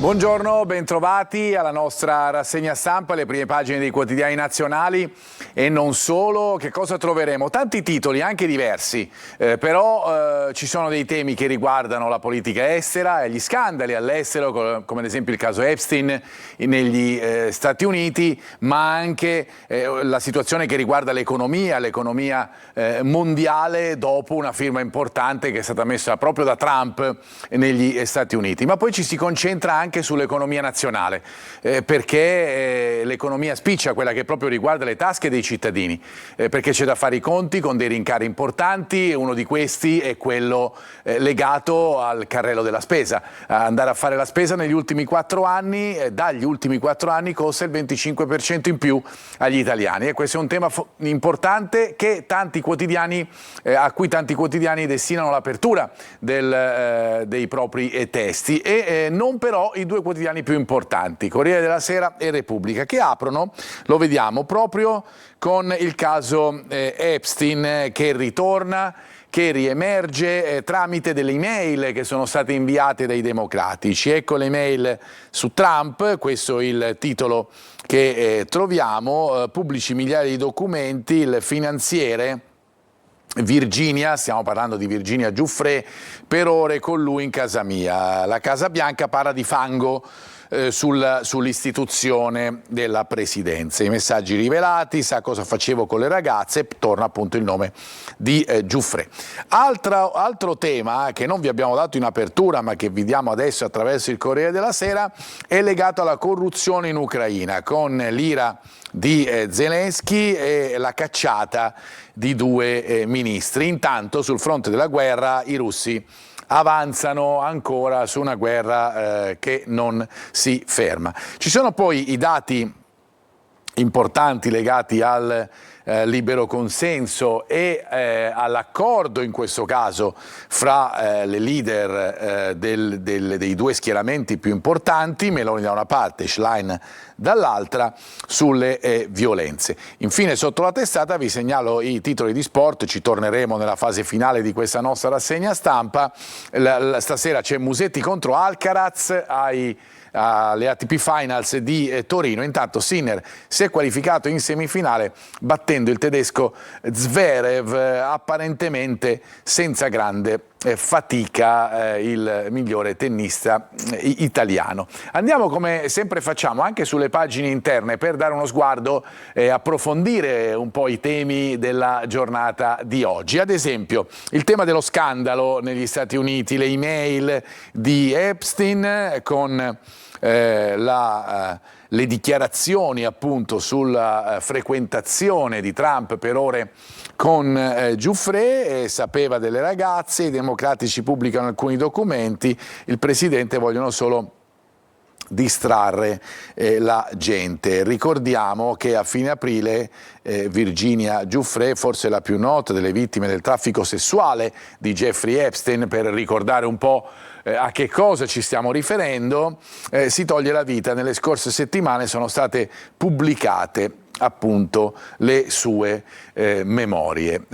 Buongiorno, bentrovati alla nostra rassegna stampa, le prime pagine dei quotidiani nazionali e non solo. Che cosa troveremo? Tanti titoli, anche diversi, però ci sono dei temi che riguardano la politica estera e gli scandali all'estero, come ad esempio il caso Epstein negli Stati Uniti, ma anche la situazione che riguarda l'economia mondiale dopo una firma importante che è stata messa proprio da Trump negli Stati Uniti. Ma poi ci si concentra anche sull'economia nazionale, perché l'economia spiccia, quella che proprio riguarda le tasche dei cittadini, perché c'è da fare i conti con dei rincari importanti e uno di questi è quello legato al carrello della spesa. Andare a fare la spesa negli ultimi 4 anni, dagli ultimi 4 anni, costa il 25% in più agli italiani, e questo è un tema importante che a cui tanti quotidiani destinano l'apertura dei propri testi, e non però i due quotidiani più importanti, Corriere della Sera e Repubblica, che aprono, lo vediamo, proprio con il caso Epstein che ritorna, che riemerge tramite delle email che sono state inviate dai democratici. Ecco le email su Trump, questo è il titolo che troviamo, pubblici migliaia di documenti, il finanziere Virginia, stiamo parlando di Virginia Giuffre, per ore con lui in casa mia. La Casa Bianca parla di fango sull'istituzione della presidenza. I messaggi rivelati, sa cosa facevo con le ragazze, torna appunto il nome di Giuffre. Altro tema che non vi abbiamo dato in apertura ma che vi diamo adesso attraverso il Corriere della Sera è legato alla corruzione in Ucraina, con l'ira di Zelensky e la cacciata di 2 ministri. Intanto sul fronte della guerra i russi avanzano ancora su una guerra che non si ferma. Ci sono poi i dati importanti legati al libero consenso e all'accordo, in questo caso, fra le leader dei 2 schieramenti più importanti, Meloni da una parte, Schlein dall'altra, sulle violenze. Infine, sotto la testata vi segnalo i titoli di sport, ci torneremo nella fase finale di questa nostra rassegna stampa. Stasera c'è Musetti contro Alcaraz alle ATP Finals di Torino. Intanto Sinner si è qualificato in semifinale battendo il tedesco Zverev, apparentemente senza grande fatica, il migliore tennista italiano. Andiamo, come sempre facciamo, anche sulle pagine interne per dare uno sguardo e approfondire un po' i temi della giornata di oggi. Ad esempio il tema dello scandalo negli Stati Uniti, le email di Epstein con le dichiarazioni appunto sulla frequentazione di Trump per ore con Giuffre, sapeva delle ragazze, i democratici pubblicano alcuni documenti, il presidente vogliono solo distrarre la gente. Ricordiamo che a fine aprile Virginia Giuffre, forse la più nota delle vittime del traffico sessuale di Jeffrey Epstein, per ricordare un po' a che cosa ci stiamo riferendo, si toglie la vita. Nelle scorse settimane sono state pubblicate appunto le sue memorie.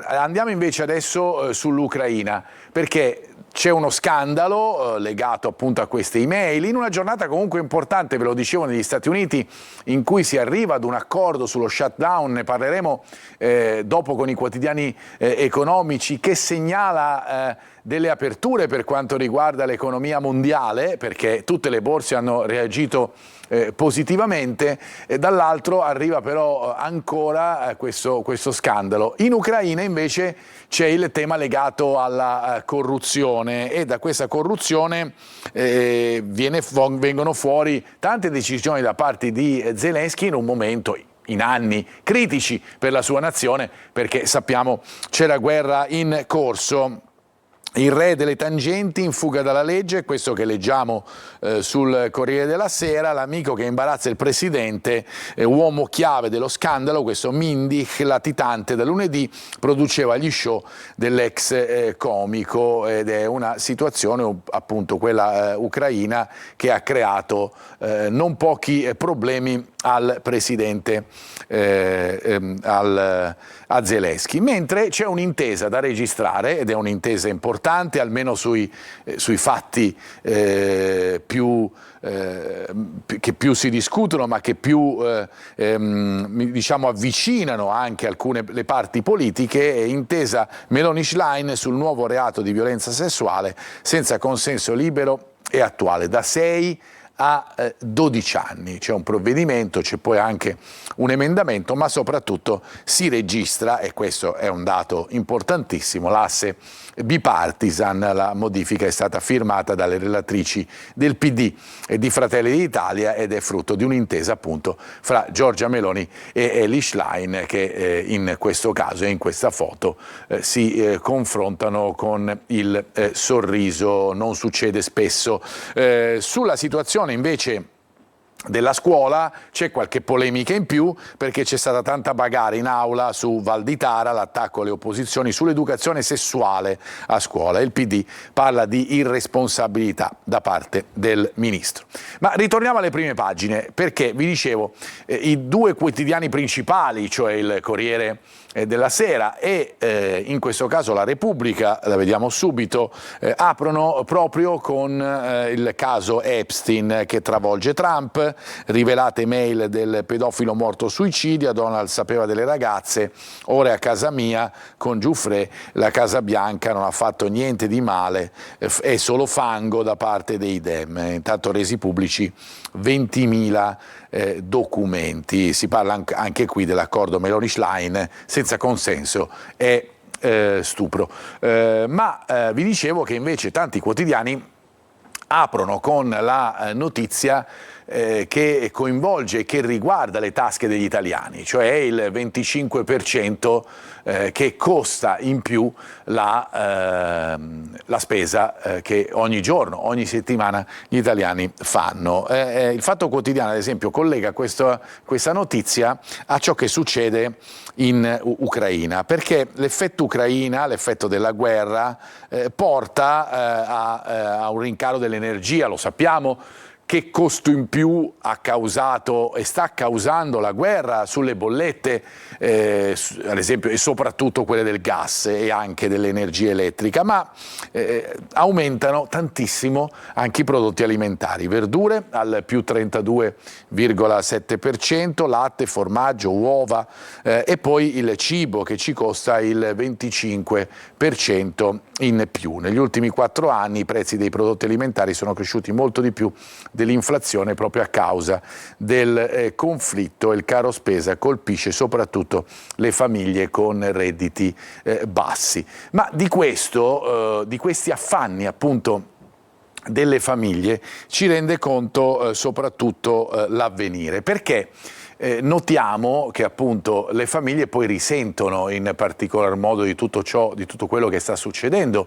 Andiamo invece adesso sull'Ucraina, perché c'è uno scandalo legato appunto a queste email, in una giornata comunque importante, ve lo dicevo, negli Stati Uniti, in cui si arriva ad un accordo sullo shutdown. Ne parleremo dopo con i quotidiani economici, che segnala delle aperture per quanto riguarda l'economia mondiale, perché tutte le borse hanno reagito positivamente, e dall'altro arriva però ancora questo scandalo. In Ucraina invece c'è il tema legato alla corruzione, e da questa corruzione vengono fuori tante decisioni da parte di Zelensky in un momento, in anni critici per la sua nazione, perché sappiamo c'è la guerra in corso. Il re delle tangenti in fuga dalla legge, questo che leggiamo sul Corriere della Sera, l'amico che imbarazza il presidente, uomo chiave dello scandalo, questo Mindig, latitante da lunedì, produceva gli show dell'ex comico, ed è una situazione appunto quella ucraina che ha creato non pochi problemi al presidente, a Zelensky. Mentre c'è un'intesa da registrare, ed è un'intesa importante, importante, almeno sui fatti che più si discutono, ma che più diciamo avvicinano anche le parti politiche, è intesa Meloni-Schlein sul nuovo reato di violenza sessuale senza consenso libero e attuale, da 6 a 12 anni. C'è un provvedimento, c'è poi anche un emendamento, ma soprattutto si registra, e questo è un dato importantissimo, l'asse bipartisan. La modifica è stata firmata dalle relatrici del PD e di Fratelli d'Italia ed è frutto di un'intesa appunto fra Giorgia Meloni e Elly Schlein, che in questo caso e in questa foto si confrontano con il sorriso. Non succede spesso. Sulla situazione invece della scuola c'è qualche polemica in più, perché c'è stata tanta bagarre in aula su Val di Tara, l'attacco alle opposizioni sull'educazione sessuale a scuola. Il PD parla di irresponsabilità da parte del ministro. Ma ritorniamo alle prime pagine, perché vi dicevo i due quotidiani principali, cioè il Corriere della Sera e in questo caso la Repubblica, la vediamo subito, aprono proprio con il caso Epstein che travolge Trump. Rivelate mail del pedofilo morto suicidio, Donald sapeva delle ragazze, ora è a casa mia con Giuffre, la Casa Bianca non ha fatto niente di male, è solo fango da parte dei Dem. Intanto resi pubblici 20.000 documenti. Si parla anche qui dell'accordo Meloni-Schlein senza consenso e stupro. Ma vi dicevo che invece tanti quotidiani aprono con la notizia che coinvolge e che riguarda le tasche degli italiani, cioè il 25% che costa in più la spesa che ogni giorno, ogni settimana gli italiani fanno. Il Fatto Quotidiano, ad esempio, collega questa notizia a ciò che succede in Ucraina, perché l'effetto Ucraina, l'effetto della guerra, porta a un rincaro dell'energia. Lo sappiamo che costo in più ha causato e sta causando la guerra sulle bollette, ad esempio, e soprattutto quelle del gas e anche dell'energia elettrica, ma aumentano tantissimo anche i prodotti alimentari, verdure al più 32,7%, latte, formaggio, uova e poi il cibo che ci costa il 25% in più. Negli ultimi 4 anni i prezzi dei prodotti alimentari sono cresciuti molto di più dell'inflazione proprio a causa del conflitto, e il caro spesa colpisce soprattutto le famiglie con redditi bassi. Ma di questi affanni appunto delle famiglie ci rende conto soprattutto l'Avvenire, perché notiamo che appunto le famiglie poi risentono in particolar modo di tutto ciò, di tutto quello che sta succedendo,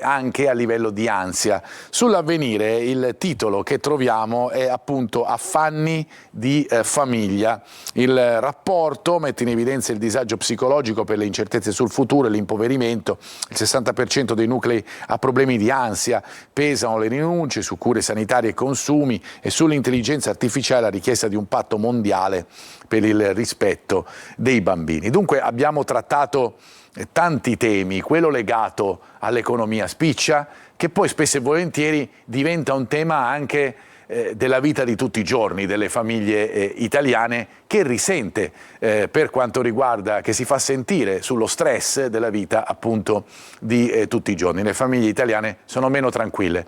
anche a livello di ansia. Sull'Avvenire il titolo che troviamo è appunto Affanni di famiglia. Il rapporto mette in evidenza il disagio psicologico per le incertezze sul futuro e l'impoverimento. Il 60% dei nuclei ha problemi di ansia, pesano le rinunce su cure sanitarie e consumi, e sull'intelligenza artificiale la richiesta di un patto mondiale per il rispetto dei bambini. Dunque abbiamo trattato tanti temi, quello legato all'economia spiccia, che poi spesso e volentieri diventa un tema anche della vita di tutti i giorni delle famiglie italiane, che risente per quanto riguarda, che si fa sentire sullo stress della vita appunto di tutti i giorni. Le famiglie italiane sono meno tranquille,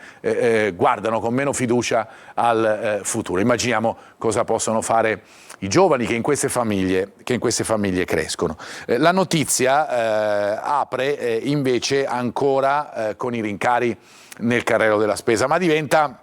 guardano con meno fiducia al futuro. Immaginiamo cosa possono fare i giovani che in queste famiglie crescono. La notizia apre invece ancora con i rincari nel carrello della spesa, ma diventa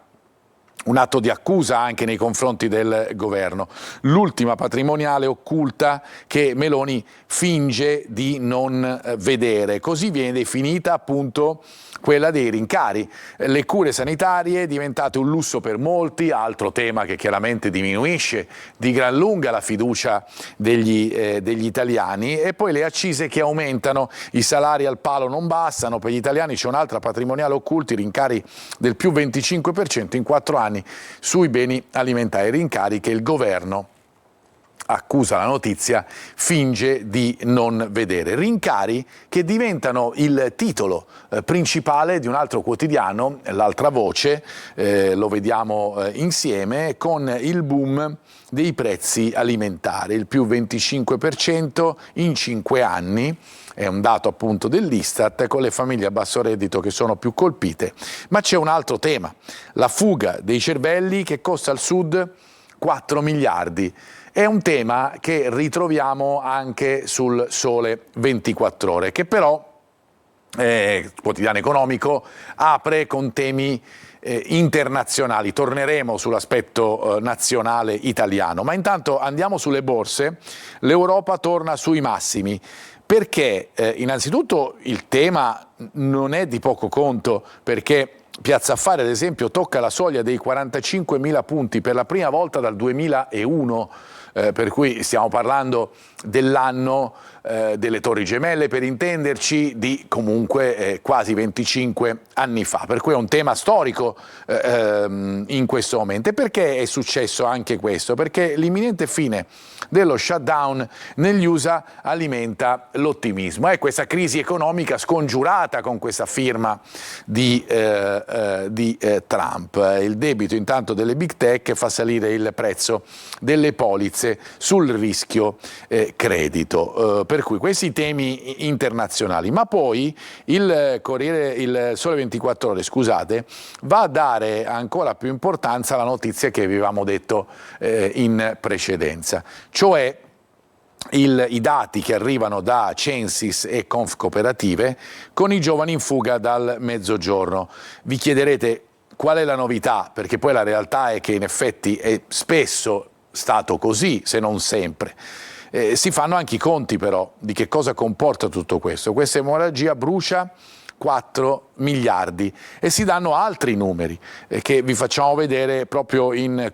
un atto di accusa anche nei confronti del governo. L'ultima patrimoniale occulta che Meloni finge di non vedere. Così viene definita appunto quella dei rincari. Le cure sanitarie diventate un lusso per molti, altro tema che chiaramente diminuisce di gran lunga la fiducia degli italiani, e poi le accise che aumentano, i salari al palo non bastano, per gli italiani c'è un'altra patrimoniale occulta, i rincari del più 25% in 4 anni sui beni alimentari, rincari che il governo accusa la notizia, finge di non vedere. Rincari che diventano il titolo principale di un altro quotidiano, L'Altra Voce, lo vediamo insieme, con il boom dei prezzi alimentari, il più 25% in 5 anni, è un dato appunto dell'Istat, con le famiglie a basso reddito che sono più colpite. Ma c'è un altro tema, la fuga dei cervelli che costa al Sud 4 miliardi. È un tema che ritroviamo anche sul Sole 24 Ore, che però, quotidiano economico, apre con temi internazionali. Torneremo sull'aspetto nazionale italiano, ma intanto andiamo sulle borse. L'Europa torna sui massimi. Perché innanzitutto il tema non è di poco conto, perché Piazza Affari ad esempio tocca la soglia dei 45.000 punti per la prima volta dal 2001, per cui stiamo parlando dell'anno delle Torri Gemelle, per intenderci, di comunque quasi 25 anni fa, per cui è un tema storico in questo momento. E perché è successo anche questo? Perché l'imminente fine dello shutdown negli USA alimenta l'ottimismo. È questa crisi economica scongiurata con questa firma di Trump. Il debito intanto delle big tech fa salire il prezzo delle polizze sul rischio credito. Per cui questi temi internazionali, ma poi il Sole 24 Ore, scusate, va a dare ancora più importanza alla notizia che avevamo detto in precedenza, cioè i dati che arrivano da Censis e Confcooperative con i giovani in fuga dal mezzogiorno. Vi chiederete qual è la novità, perché poi la realtà è che in effetti è spesso stato così, se non sempre. Si fanno anche i conti però di che cosa comporta tutto questo. Questa emorragia brucia 4 miliardi e si danno altri numeri che vi facciamo vedere proprio in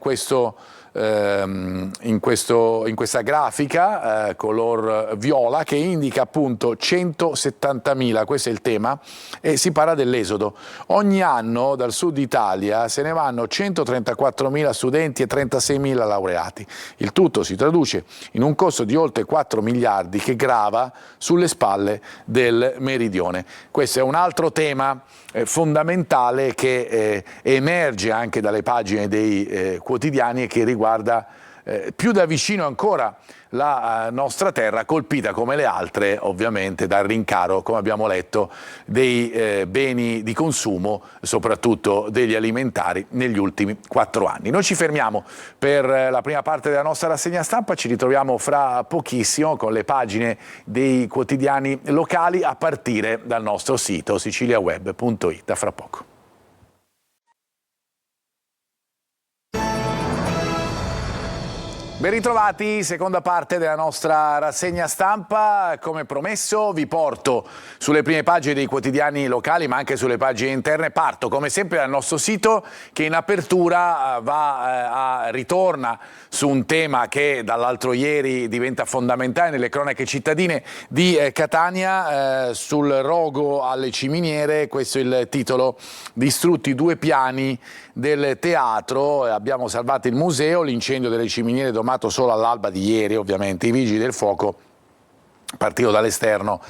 questa grafica color viola, che indica appunto 170.000, questo è il tema, e si parla dell'esodo. Ogni anno dal sud Italia se ne vanno 134.000 studenti e 36.000 laureati. Il tutto si traduce in un costo di oltre 4 miliardi che grava sulle spalle del meridione. Questo è un altro tema fondamentale che emerge anche dalle pagine dei quotidiani e che riguarda più da vicino ancora la nostra terra, colpita come le altre ovviamente dal rincaro, come abbiamo letto, dei beni di consumo, soprattutto degli alimentari, negli ultimi 4 anni. Noi ci fermiamo per la prima parte della nostra rassegna stampa, ci ritroviamo fra pochissimo con le pagine dei quotidiani locali a partire dal nostro sito siciliaweb.it. A fra poco. Ben ritrovati, seconda parte della nostra rassegna stampa. Come promesso vi porto sulle prime pagine dei quotidiani locali ma anche sulle pagine interne. Parto come sempre dal nostro sito, che in apertura ritorna su un tema che dall'altro ieri diventa fondamentale nelle cronache cittadine di Catania, sul rogo alle ciminiere. Questo è il titolo: distrutti 2 piani del teatro, abbiamo salvato il museo, l'incendio delle ciminiere domato solo all'alba di ieri, ovviamente i vigili del fuoco, partito dall'esterno,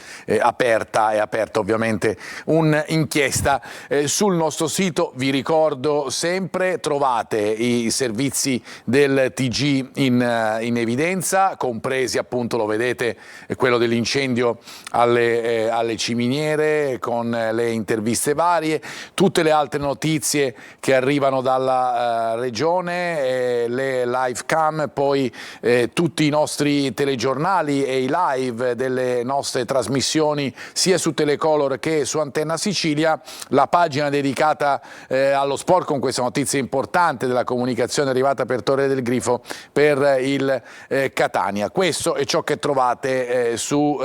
aperta ovviamente un'inchiesta. Sul nostro sito, vi ricordo sempre, trovate i servizi del TG in evidenza, compresi appunto, lo vedete, quello dell'incendio alle ciminiere con le interviste varie, tutte le altre notizie che arrivano dalla regione, le live cam, poi tutti i nostri telegiornali e i live delle nostre trasmissioni sia su Telecolor che su Antenna Sicilia, la pagina dedicata allo sport con questa notizia importante della comunicazione arrivata per Torre del Grifo per il Catania. Questo è ciò che trovate su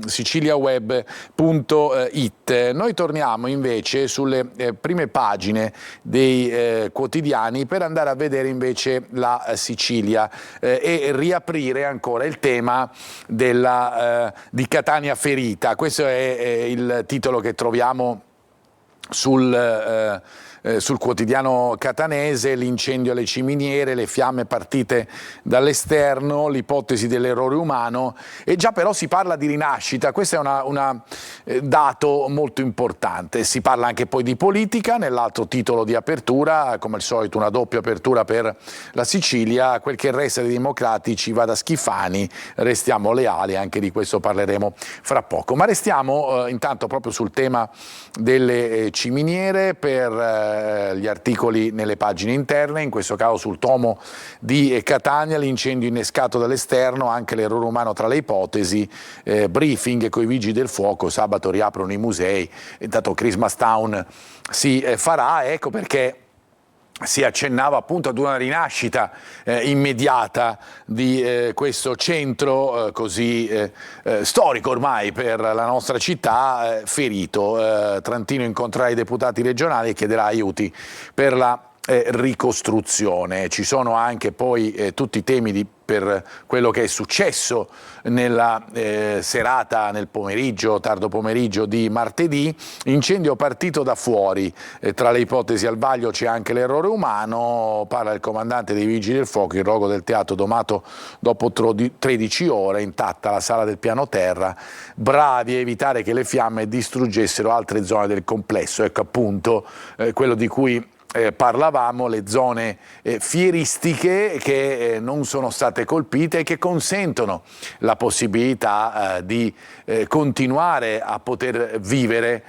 siciliaweb.it. Noi torniamo invece sulle prime pagine dei quotidiani per andare a vedere invece la Sicilia e riaprire ancora il tema di Catania ferita. Questo è il titolo che troviamo sul sul quotidiano catanese, l'incendio alle ciminiere, le fiamme partite dall'esterno, l'ipotesi dell'errore umano, e già però si parla di rinascita. Questo è un dato molto importante. Si parla anche poi di politica, nell'altro titolo di apertura, come al solito una doppia apertura per la Sicilia, quel che resta dei democratici va da Schifani, restiamo leali, anche di questo parleremo fra poco. Ma restiamo intanto proprio sul tema delle ciminiere per gli articoli nelle pagine interne, in questo caso sul tomo di Catania, l'incendio innescato dall'esterno, anche l'errore umano tra le ipotesi, briefing con i vigili del fuoco, sabato riaprono i musei, intanto Christmas Town si farà, ecco perché si accennava appunto ad una rinascita immediata di questo centro così storico ormai per la nostra città, ferito. Trantino incontrerà i deputati regionali e chiederà aiuti per la ricostruzione. Ci sono anche poi tutti i temi per quello che è successo nella serata, nel pomeriggio, tardo pomeriggio di martedì, incendio partito da fuori, tra le ipotesi al vaglio c'è anche l'errore umano, parla il comandante dei Vigili del Fuoco, il rogo del teatro domato dopo 13 ore, intatta la sala del piano terra, bravi a evitare che le fiamme distruggessero altre zone del complesso, ecco appunto quello di cui parlavamo, le zone fieristiche che non sono state colpite e che consentono la possibilità di continuare a poter vivere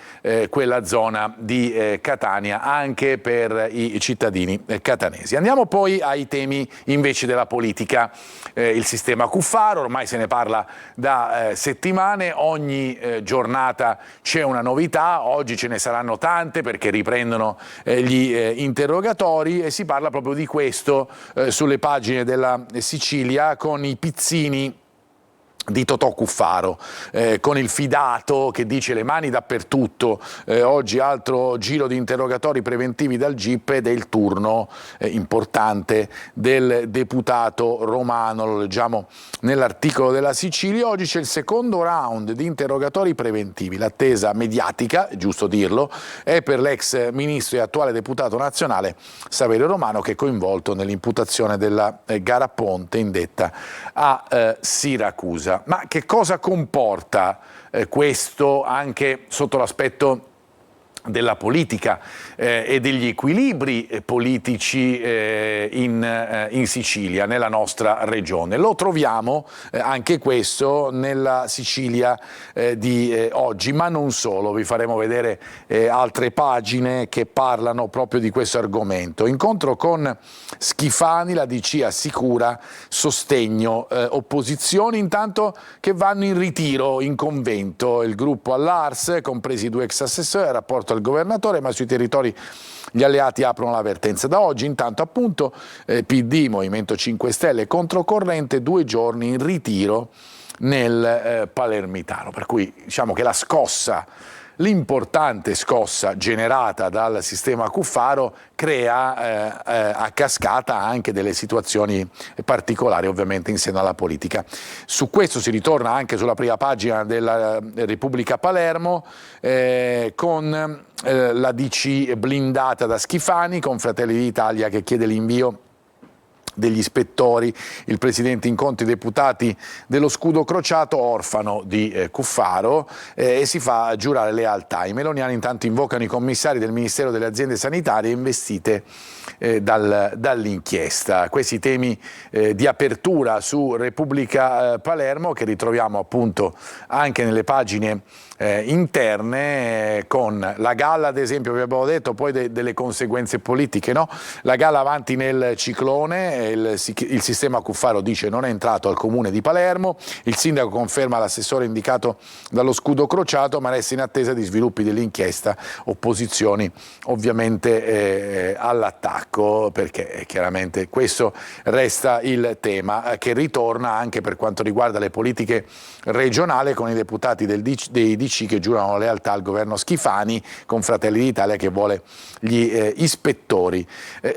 quella zona di Catania anche per i cittadini catanesi. Andiamo poi ai temi invece della politica. Il sistema Cuffaro, ormai se ne parla da settimane, ogni giornata c'è una novità, oggi ce ne saranno tante perché riprendono gli interrogatori e si parla proprio di questo sulle pagine della Sicilia con i pizzini di Totò Cuffaro, con il fidato che dice le mani dappertutto, oggi altro giro di interrogatori preventivi dal GIP ed è il turno importante del deputato romano, lo leggiamo nell'articolo della Sicilia, oggi c'è il secondo round di interrogatori preventivi, l'attesa mediatica, è giusto dirlo, è per l'ex ministro e attuale deputato nazionale Saverio Romano che è coinvolto nell'imputazione della gara ponte indetta a Siracusa. Ma che cosa comporta questo anche sotto l'aspetto della politica e degli equilibri politici in Sicilia, nella nostra regione? Lo troviamo anche questo nella Sicilia di oggi, ma non solo, vi faremo vedere altre pagine che parlano proprio di questo argomento. Incontro con Schifani, la DC assicura sostegno, opposizioni intanto che vanno in ritiro in convento, il gruppo all'Ars, compresi i 2 ex assessori, rapporto al governatore, ma sui territori gli alleati aprono l'avvertenza. Da oggi intanto appunto PD, Movimento 5 Stelle, controcorrente, 2 giorni in ritiro nel Palermitano, per cui diciamo che la scossa, l'importante scossa generata dal sistema Cuffaro crea a cascata anche delle situazioni particolari ovviamente in seno alla politica. Su questo si ritorna anche sulla prima pagina della Repubblica Palermo con la DC blindata da Schifani, con Fratelli d'Italia che chiede l'invio degli ispettori, il presidente incontri i deputati dello scudo crociato, orfano di Cuffaro, e si fa giurare lealtà. I meloniani intanto invocano i commissari del Ministero delle Aziende Sanitarie investite dall'inchiesta. Questi temi di apertura su Repubblica Palermo che ritroviamo appunto anche nelle pagine interne, con la galla ad esempio vi abbiamo detto, poi delle conseguenze politiche, no? La galla avanti nel ciclone, il sistema Cuffaro dice non è entrato al comune di Palermo, il sindaco conferma l'assessore indicato dallo scudo crociato ma resta in attesa di sviluppi dell'inchiesta, opposizioni ovviamente all'attacco, perché chiaramente questo resta il tema che ritorna anche per quanto riguarda le politiche regionali, con i deputati dei DC che giurano lealtà al governo Schifani, con Fratelli d'Italia che vuole gli ispettori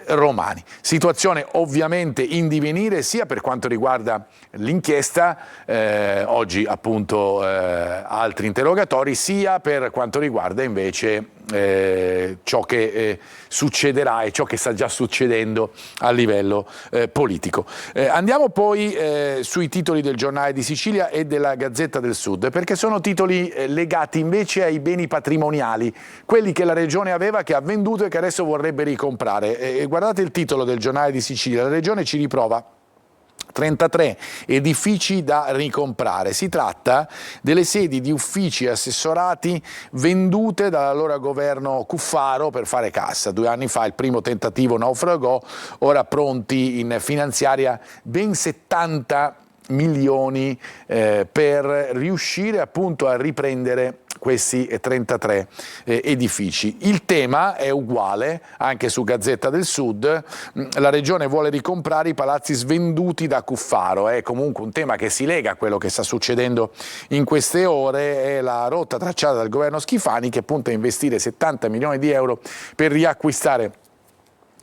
romani. Situazione ovviamente in divenire sia per quanto riguarda l'inchiesta, oggi appunto altri interrogatori, sia per quanto riguarda invece ciò che succederà e ciò che sta già succedendo a livello politico. Andiamo poi sui titoli del Giornale di Sicilia e della Gazzetta del Sud, perché sono titoli legati invece ai beni patrimoniali, quelli che la Regione aveva, che ha venduto e che adesso vorrebbe ricomprare. Guardate il titolo del Giornale di Sicilia: la Regione ci riprova. 33 edifici da ricomprare. Si tratta delle sedi di uffici e assessorati vendute dall'allora governo Cuffaro per fare cassa. 2 anni fa il primo tentativo naufragò, ora pronti in finanziaria ben 70 milioni per riuscire appunto a riprendere questi 33 edifici. Il tema è uguale anche su Gazzetta del Sud: la Regione vuole ricomprare i palazzi svenduti da Cuffaro. È comunque un tema che si lega a quello che sta succedendo in queste ore, è la rotta tracciata dal governo Schifani, che punta a investire 70 milioni di euro per riacquistare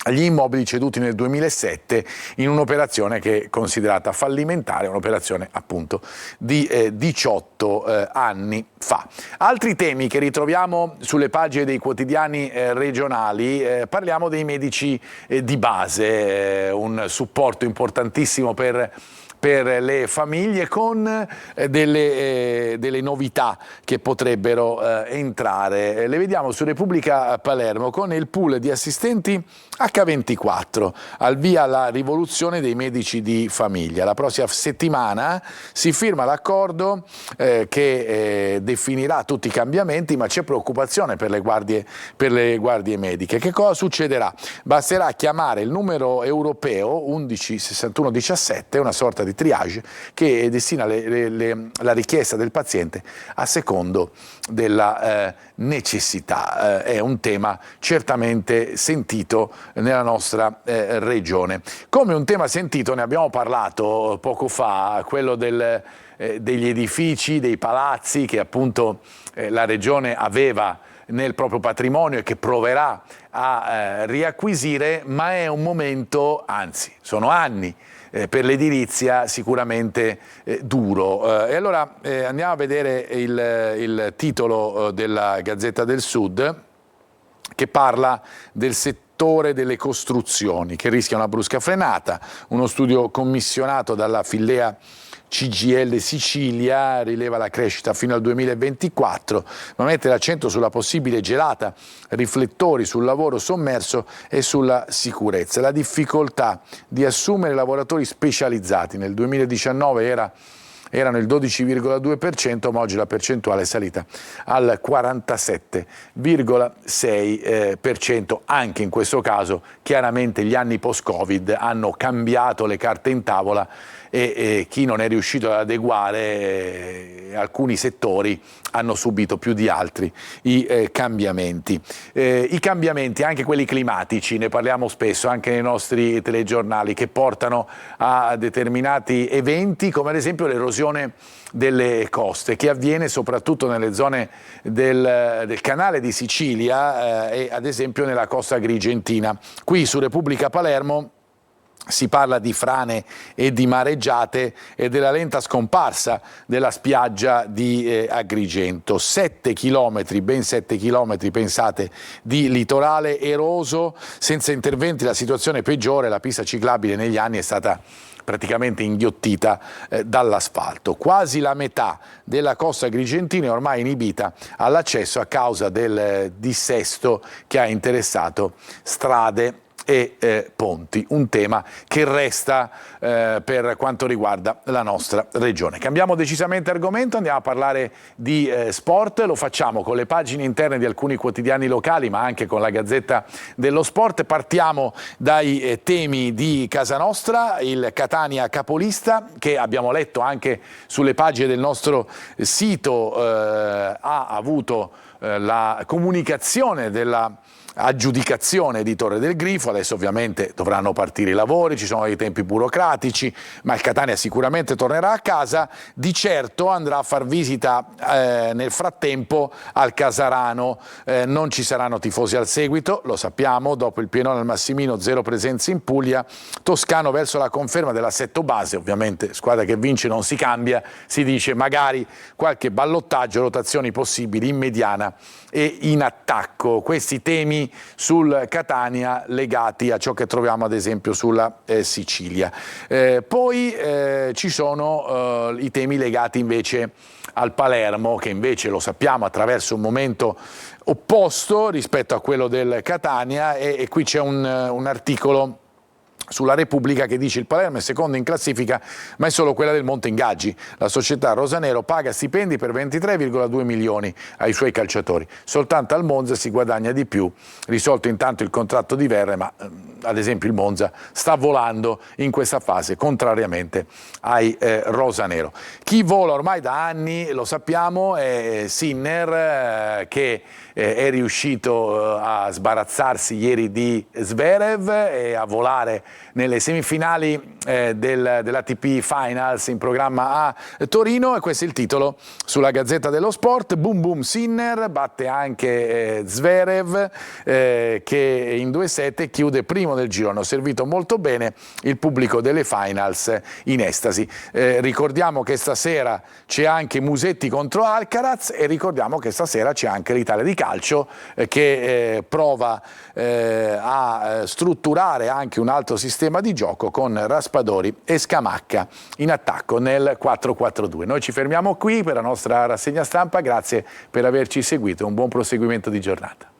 gli immobili ceduti nel 2007 in un'operazione che è considerata fallimentare, un'operazione appunto di 18 anni fa. Altri temi che ritroviamo sulle pagine dei quotidiani regionali: parliamo dei medici di base, un supporto importantissimo per le famiglie, con delle novità che potrebbero entrare. Le vediamo su Repubblica Palermo, con il pool di assistenti H24, al via la rivoluzione dei medici di famiglia. La prossima settimana si firma l'accordo che definirà tutti i cambiamenti, ma c'è preoccupazione per le guardie mediche. Che cosa succederà? Basterà chiamare il numero europeo 11 61 17, una sorta di triage che destina la richiesta del paziente a secondo della necessità. È un tema certamente sentito nella nostra regione. Come un tema sentito, ne abbiamo parlato poco fa, quello degli edifici, dei palazzi che appunto la regione aveva nel proprio patrimonio e che proverà a riacquisire, ma è un momento, anzi sono anni, per l'edilizia sicuramente duro. E allora andiamo a vedere il titolo della Gazzetta del Sud, che parla del settore delle costruzioni che rischia una brusca frenata. Uno studio commissionato dalla Fillea CGIL Sicilia rileva la crescita fino al 2024, ma mette l'accento sulla possibile gelata, riflettori sul lavoro sommerso e sulla sicurezza. La difficoltà di assumere lavoratori specializzati nel 2019 erano il 12,2%, ma oggi la percentuale è salita al 47,6%. Anche in questo caso chiaramente gli anni post-Covid hanno cambiato le carte in tavola e chi non è riuscito ad adeguare alcuni settori hanno subito più di altri i cambiamenti. I cambiamenti, anche quelli climatici, ne parliamo spesso anche nei nostri telegiornali, che portano a determinati eventi, come ad esempio l'erosione delle coste, che avviene soprattutto nelle zone del canale di Sicilia e ad esempio nella costa agrigentina. Qui su Repubblica Palermo si parla di frane e di mareggiate e della lenta scomparsa della spiaggia di Agrigento. 7 chilometri, ben 7 chilometri, pensate, di litorale eroso, senza interventi la situazione peggiore. La pista ciclabile negli anni è stata praticamente inghiottita dall'asfalto. Quasi la metà della costa agrigentina è ormai inibita all'accesso a causa del dissesto che ha interessato strade e ponti, un tema che resta per quanto riguarda la nostra regione. Cambiamo decisamente argomento, andiamo a parlare di sport. Lo facciamo con le pagine interne di alcuni quotidiani locali, ma anche con la Gazzetta dello Sport. Partiamo dai temi di casa nostra: il Catania capolista, che abbiamo letto anche sulle pagine del nostro sito, ha avuto la comunicazione della aggiudicazione di Torre del Grifo. Adesso ovviamente dovranno partire i lavori, ci sono dei tempi burocratici, ma il Catania sicuramente tornerà a casa. Di certo andrà a far visita nel frattempo al Casarano. Non ci saranno tifosi al seguito, lo sappiamo, dopo il pienone al Massimino, 0 presenze in Puglia. Toscano verso la conferma dell'assetto base, ovviamente squadra che vince non si cambia, si dice magari qualche ballottaggio, rotazioni possibili in mediana e in attacco. Questi temi sul Catania legati a ciò che troviamo ad esempio sulla Sicilia. Poi ci sono i temi legati invece al Palermo, che invece lo sappiamo attraverso un momento opposto rispetto a quello del Catania, e qui c'è un articolo sulla Repubblica che dice: il Palermo è secondo in classifica ma è solo quella del Monte Ingaggi, la società rosanero paga stipendi per 23,2 milioni ai suoi calciatori, soltanto al Monza si guadagna di più, risolto intanto il contratto di Verre, ma ad esempio il Monza sta volando in questa fase contrariamente ai rosanero. Chi vola ormai da anni, lo sappiamo, è Sinner, che è riuscito a sbarazzarsi ieri di Zverev e a volare nelle semifinali dell'ATP Finals in programma a Torino, e questo è il titolo sulla Gazzetta dello Sport. Boom boom Sinner, batte anche Zverev che in 2-7 chiude primo del girone. Ho servito molto bene, il pubblico delle Finals in estasi. Ricordiamo che stasera c'è anche Musetti contro Alcaraz, e ricordiamo che stasera c'è anche l'Italia di calcio che prova a strutturare anche un altro sistema di gioco con Raspadori e Scamacca in attacco nel 4-4-2. Noi ci fermiamo qui per la nostra rassegna stampa, grazie per averci seguito e un buon proseguimento di giornata.